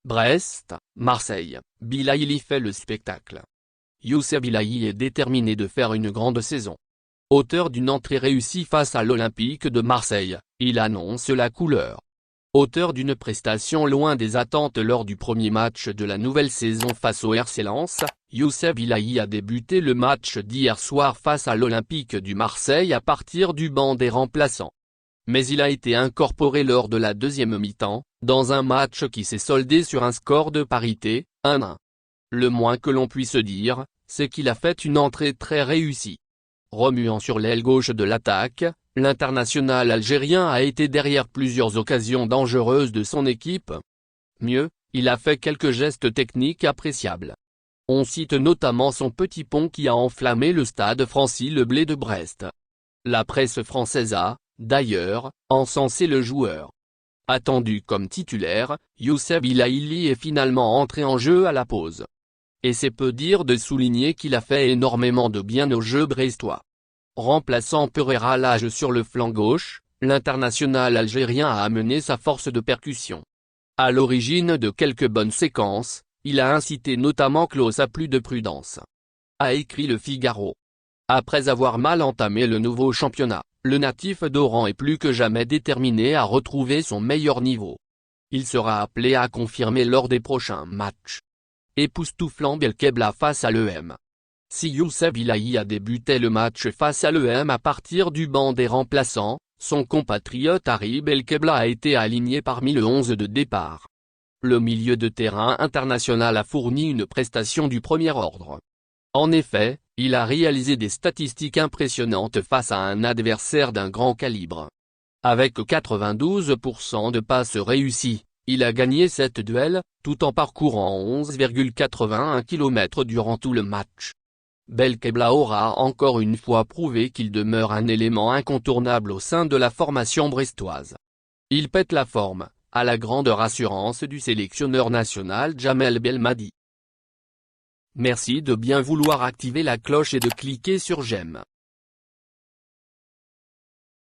Brest, Marseille, Bilaïli fait le spectacle. Youssef Bilaïli est déterminé de faire une grande saison. Auteur d'une entrée réussie face à l'Olympique de Marseille, il annonce la couleur. Auteur d'une prestation loin des attentes lors du premier match de la nouvelle saison face au RC Lens, Youssef Bilaïli a débuté le match d'hier soir face à l'Olympique du Marseille à partir du banc des remplaçants. Mais il a été incorporé lors de la deuxième mi-temps, dans un match qui s'est soldé sur un score de parité, 1-1. Le moins que l'on puisse dire, c'est qu'il a fait une entrée très réussie. Remuant sur l'aile gauche de l'attaque, l'international algérien a été derrière plusieurs occasions dangereuses de son équipe. Mieux, il a fait quelques gestes techniques appréciables. On cite notamment son petit pont qui a enflammé le stade Francis-Leblay de Brest. La presse française a, d'ailleurs, encensé le joueur. Attendu comme titulaire, Youssef Bilaïli est finalement entré en jeu à la pause. Et c'est peu dire de souligner qu'il a fait énormément de bien au jeu brestois. Remplaçant Pereira Lage sur le flanc gauche, l'international algérien a amené sa force de percussion. À l'origine de quelques bonnes séquences, il a incité notamment Klaus à plus de prudence. A écrit Le Figaro. Après avoir mal entamé le nouveau championnat, le natif d'Oran est plus que jamais déterminé à retrouver son meilleur niveau. Il sera appelé à confirmer lors des prochains matchs. Époustouflant Belkebla face à l'EM. Si Youssef Bilaïli a débuté le match face à l'EM à partir du banc des remplaçants, son compatriote Harry Belkebla a été aligné parmi le 11 de départ. Le milieu de terrain international a fourni une prestation du premier ordre. En effet, il a réalisé des statistiques impressionnantes face à un adversaire d'un grand calibre. Avec 92% de passes réussies, il a gagné 7 duels, tout en parcourant 11,81 km durant tout le match. Belkebla aura encore une fois prouvé qu'il demeure un élément incontournable au sein de la formation brestoise. Il pète la forme, à la grande rassurance du sélectionneur national Djamel Belmadi. Merci de bien vouloir activer la cloche et de cliquer sur j'aime.